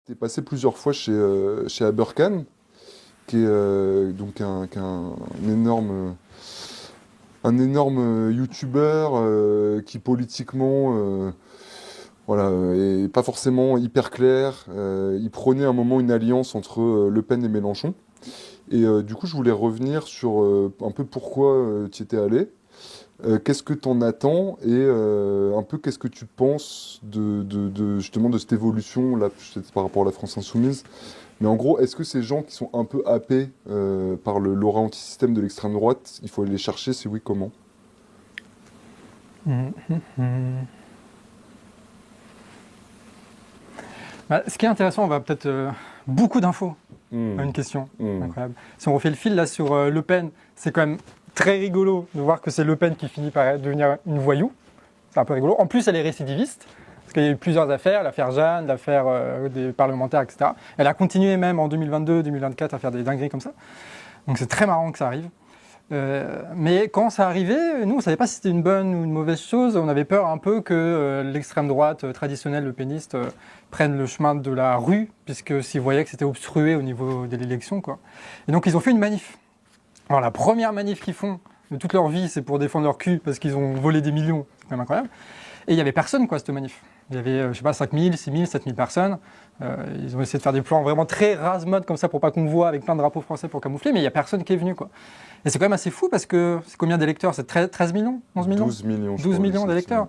T'es passé plusieurs fois chez Aberkan, qui est donc un énorme youtubeur qui politiquement voilà, est pas forcément hyper clair. Il prônait à un moment une alliance entre Le Pen et Mélenchon. Et du coup, je voulais revenir sur un peu pourquoi tu y étais allé. Qu'est-ce que tu en attends et un peu qu'est-ce que tu penses justement de cette évolution là, peut-être par rapport à la France Insoumise. Mais en gros, est-ce que ces gens qui sont un peu happés par l'aura anti-système de l'extrême droite, il faut aller les chercher, si oui, comment? Ce qui est intéressant, on va peut-être beaucoup d'infos à Hmm. une question. Hmm. Incroyable. Si on refait le fil là sur Le Pen, c'est quand même très rigolo de voir que c'est Le Pen qui finit par devenir une voyou. C'est un peu rigolo. En plus, elle est récidiviste, parce qu'il y a eu plusieurs affaires, l'affaire Jeanne, l'affaire des parlementaires, etc. Elle a continué même en 2022-2024 à faire des dingueries comme ça. Donc c'est très marrant que ça arrive. Mais quand ça arrivait, nous, on ne savait pas si c'était une bonne ou une mauvaise chose. On avait peur un peu que l'extrême droite traditionnelle, le péniste, prenne le chemin de la rue, puisque s'ils voyaient que c'était obstrué au niveau de l'élection, quoi. Et donc, ils ont fait une manif. Alors, la première manif qu'ils font de toute leur vie, c'est pour défendre leur cul, parce qu'ils ont volé des millions. C'est quand même incroyable. Et il n'y avait personne, quoi, à cette manif. Il y avait, je sais pas, 5000, 6000, 7000 personnes. Ils ont essayé de faire des plans vraiment très rase-mode comme ça pour pas qu'on voit avec plein de drapeaux français pour camoufler, mais il n'y a personne qui est venu, quoi. Et c'est quand même assez fou parce que c'est combien d'électeurs? C'est 13 millions? 11 millions? 12 millions, je 12 crois, millions d'électeurs.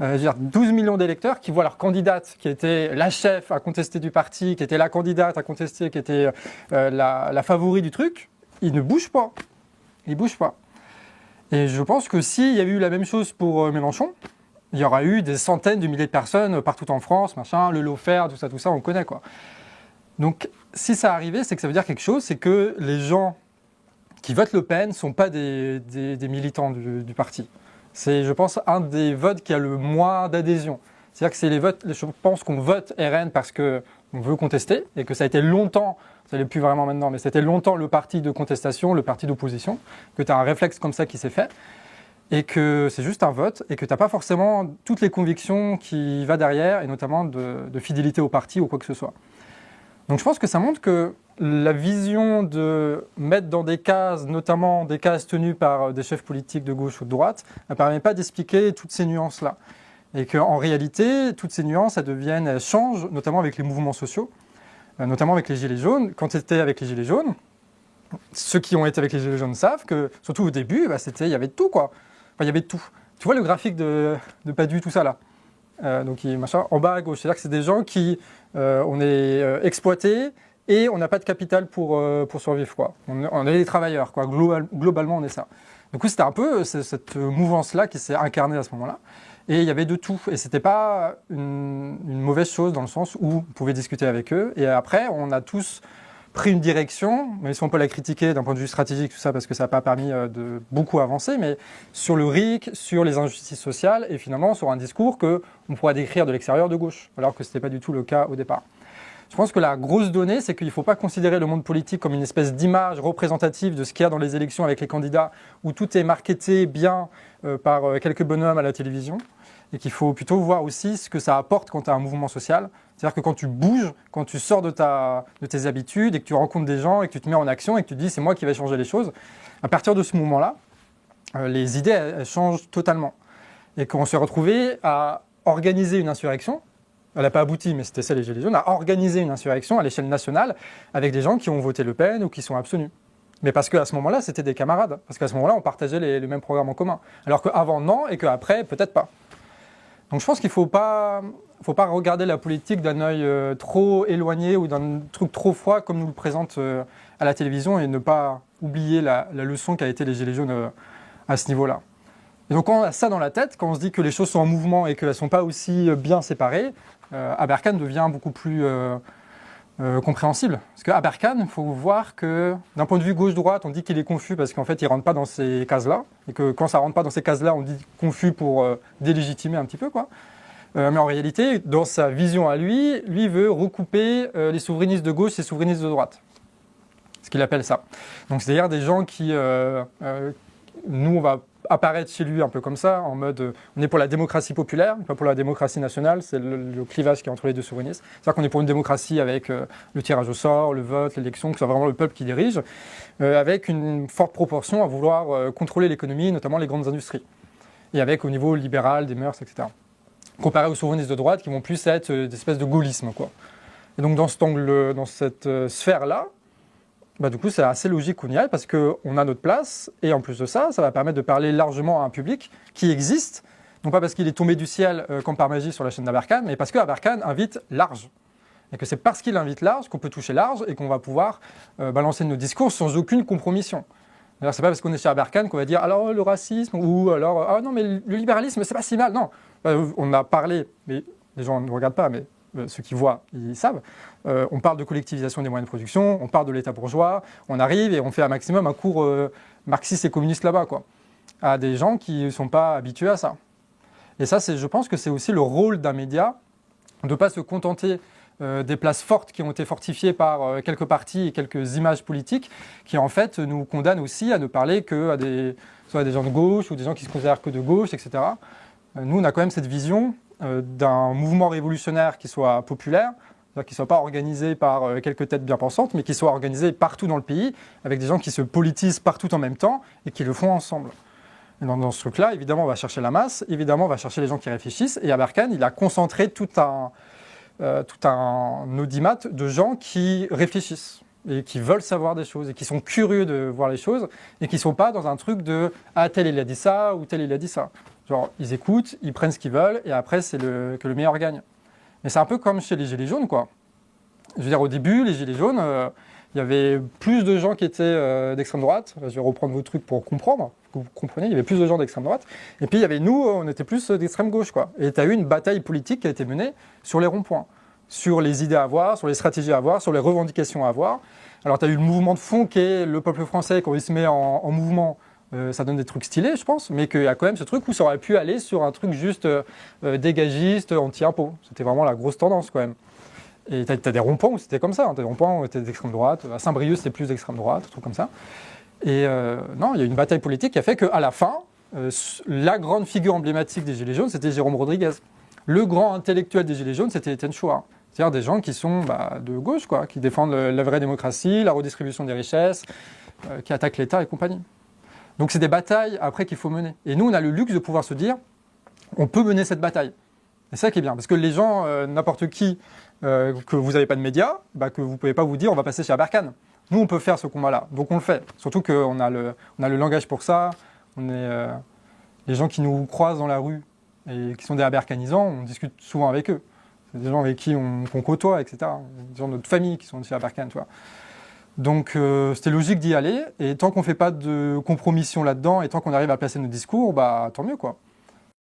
Je veux dire, 12 millions d'électeurs qui voient leur candidate, qui était la chef à contester du parti, qui était la candidate à contester, qui était la favori du truc, ils ne bougent pas. Ils bougent pas. Et je pense que s'il y avait eu la même chose pour Mélenchon, il y aura eu des centaines de milliers de personnes partout en France, machin, le Lofer, tout ça, on connaît, quoi. Donc, si ça arrivait, c'est que ça veut dire quelque chose, c'est que les gens qui votent Le Pen ne sont pas des militants du parti. C'est, je pense, un des votes qui a le moins d'adhésion. C'est-à-dire que c'est les votes, je pense qu'on vote RN parce qu'on veut contester et que ça a été longtemps, ça n'est plus vraiment maintenant, mais c'était longtemps le parti de contestation, le parti d'opposition, que tu as un réflexe comme ça qui s'est fait et que c'est juste un vote et que tu n'as pas forcément toutes les convictions qui va derrière et notamment de fidélité au parti ou quoi que ce soit. Donc je pense que ça montre que la vision de mettre dans des cases, notamment des cases tenues par des chefs politiques de gauche ou de droite, ne permet pas d'expliquer toutes ces nuances-là. Et qu'en réalité, toutes ces nuances, elles changent, notamment avec les mouvements sociaux, notamment avec les Gilets jaunes. Quand c'était avec les Gilets jaunes, ceux qui ont été avec les Gilets jaunes savent que, surtout au début, il y avait tout, quoi. Enfin, il y avait tout. Tu vois le graphique de Padu, tout ça, là donc, en bas à gauche, c'est-à-dire que c'est des gens qui, on est exploités et on n'a pas de capital pour survivre, quoi. On est des travailleurs, quoi. Globalement, on est ça. Du coup, c'était un peu cette mouvance-là qui s'est incarnée à ce moment-là. Et il y avait de tout. Et c'était pas une mauvaise chose dans le sens où on pouvait discuter avec eux. Et après, on a tous pris une direction, mais si on peut la critiquer d'un point de vue stratégique, tout ça, parce que ça n'a pas permis de beaucoup avancer, mais sur le RIC, sur les injustices sociales, et finalement sur un discours qu'on pourrait décrire de l'extérieur de gauche, alors que ce n'était pas du tout le cas au départ. Je pense que la grosse donnée, c'est qu'il ne faut pas considérer le monde politique comme une espèce d'image représentative de ce qu'il y a dans les élections avec les candidats, où tout est marketé bien par quelques bonhommes à la télévision, et qu'il faut plutôt voir aussi ce que ça apporte quand tu as un mouvement social. C'est-à-dire que quand tu bouges, quand tu sors de tes habitudes et que tu rencontres des gens et que tu te mets en action et que tu te dis c'est moi qui vais changer les choses, à partir de ce moment-là, les idées elles changent totalement. Et qu'on s'est retrouvé à organiser une insurrection, elle n'a pas abouti, mais c'était ça les Gilets jaunes, à organiser une insurrection à l'échelle nationale avec des gens qui ont voté Le Pen ou qui sont abstenus. Mais parce qu'à ce moment-là, c'était des camarades. Parce qu'à ce moment-là, on partageait les mêmes programmes en commun. Alors qu'avant, non, et qu'après, peut-être pas. Donc je pense qu'il ne faut pas regarder la politique d'un œil trop éloigné ou d'un truc trop froid comme nous le présente à la télévision et ne pas oublier la leçon qu'a été les Gilets jaunes à ce niveau-là. Et donc quand on a ça dans la tête, quand on se dit que les choses sont en mouvement et qu'elles ne sont pas aussi bien séparées, Aberkan devient beaucoup plus compréhensible. Parce qu'Aberkan, il faut voir que d'un point de vue gauche-droite, on dit qu'il est confus parce qu'en fait, il ne rentre pas dans ces cases-là. Et que quand ça ne rentre pas dans ces cases-là, on dit confus pour délégitimer un petit peu, quoi. Mais en réalité, dans sa vision à lui veut recouper les souverainistes de gauche et les souverainistes de droite. Ce qu'il appelle ça. Donc c'est-à-dire des gens qui, nous, on va apparaître chez lui un peu comme ça, en mode on est pour la démocratie populaire, pas pour la démocratie nationale, c'est le clivage qui est entre les deux souverainistes. C'est-à-dire qu'on est pour une démocratie avec le tirage au sort, le vote, l'élection, que ce soit vraiment le peuple qui dirige, avec une forte proportion à vouloir contrôler l'économie, notamment les grandes industries, et avec au niveau libéral, des mœurs, etc. Comparé aux souverainistes de droite qui vont plus être des espèces de gaullisme, quoi. Et donc dans cet angle, dans cette sphère-là, bah, du coup, c'est assez logique qu'on y aille parce qu'on a notre place et en plus de ça, ça va permettre de parler largement à un public qui existe, non pas parce qu'il est tombé du ciel comme par magie sur la chaîne d'Aberkan, mais parce qu'Aberkan invite large. Et que c'est parce qu'il invite large qu'on peut toucher large et qu'on va pouvoir balancer nos discours sans aucune compromission. C'est pas parce qu'on est chez Aberkan qu'on va dire alors le racisme ou alors ah non mais le libéralisme c'est pas si mal. Non, on a parlé, mais les gens ne regardent pas, mais ceux qui voient, ils savent. On parle de collectivisation des moyens de production, on parle de l'État bourgeois, on arrive et on fait un maximum un cours marxiste et communiste là-bas, quoi, à des gens qui ne sont pas habitués à ça. Et ça, je pense que c'est aussi le rôle d'un média, de ne pas se contenter des places fortes qui ont été fortifiées par quelques partis et quelques images politiques, qui en fait nous condamnent aussi à ne parler qu'à soit à des gens de gauche ou des gens qui se considèrent que de gauche, etc. Nous, on a quand même cette vision d'un mouvement révolutionnaire qui soit populaire, c'est-à-dire qui ne soit pas organisé par quelques têtes bien pensantes, mais qui soit organisé partout dans le pays, avec des gens qui se politisent partout en même temps et qui le font ensemble. Et dans ce truc-là, évidemment, on va chercher la masse, évidemment, on va chercher les gens qui réfléchissent, et Aberkan, il a concentré tout un audimat de gens qui réfléchissent et qui veulent savoir des choses et qui sont curieux de voir les choses et qui ne sont pas dans un truc de « ah, tel il a dit ça » ou « tel il a dit ça ». Genre, ils écoutent, ils prennent ce qu'ils veulent et après, c'est que le meilleur gagne. Mais c'est un peu comme chez les Gilets jaunes, quoi. Je veux dire, au début, les Gilets jaunes, il y avait plus de gens qui étaient d'extrême droite. Je vais reprendre vos trucs pour comprendre, que vous compreniez. Il y avait plus de gens d'extrême droite. Et puis, il y avait nous, on était plus d'extrême gauche, quoi. Et tu as eu une bataille politique qui a été menée sur les ronds-points, sur les idées à avoir, sur les stratégies à avoir, sur les revendications à avoir. Alors, tu as eu le mouvement de fond qui est le peuple français, quand il se met en mouvement. Ça donne des trucs stylés, je pense, mais qu'il y a quand même ce truc où ça aurait pu aller sur un truc juste dégagiste, anti-impôt. C'était vraiment la grosse tendance, quand même. Et tu as des ronds-points où c'était comme ça. Des ronds-points où c'était d'extrême droite. À Saint-Brieuc, c'était plus d'extrême droite, un truc comme ça. Et non, il y a eu une bataille politique qui a fait qu'à la fin, la grande figure emblématique des Gilets jaunes, c'était Jérôme Rodriguez. Le grand intellectuel des Gilets jaunes, c'était Étienne Chouard. C'est-à-dire des gens qui sont de gauche, quoi, qui défendent la vraie démocratie, la redistribution des richesses, qui attaquent l'État et compagnie. Donc c'est des batailles après qu'il faut mener. Et nous, on a le luxe de pouvoir se dire, on peut mener cette bataille. Et c'est ça qui est bien, parce que les gens, n'importe qui, que vous n'avez pas de médias, que vous ne pouvez pas vous dire, on va passer chez Aberkan. Nous, on peut faire ce combat-là, donc on le fait. Surtout qu'on a le langage pour ça. Les gens qui nous croisent dans la rue et qui sont des aberkanisants, on discute souvent avec eux. C'est des gens avec qui qu'on côtoie, etc. Des gens de notre famille qui sont chez Aberkan, tu vois. Donc c'était logique d'y aller, et tant qu'on ne fait pas de compromission là-dedans, et tant qu'on arrive à placer nos discours, tant mieux, quoi.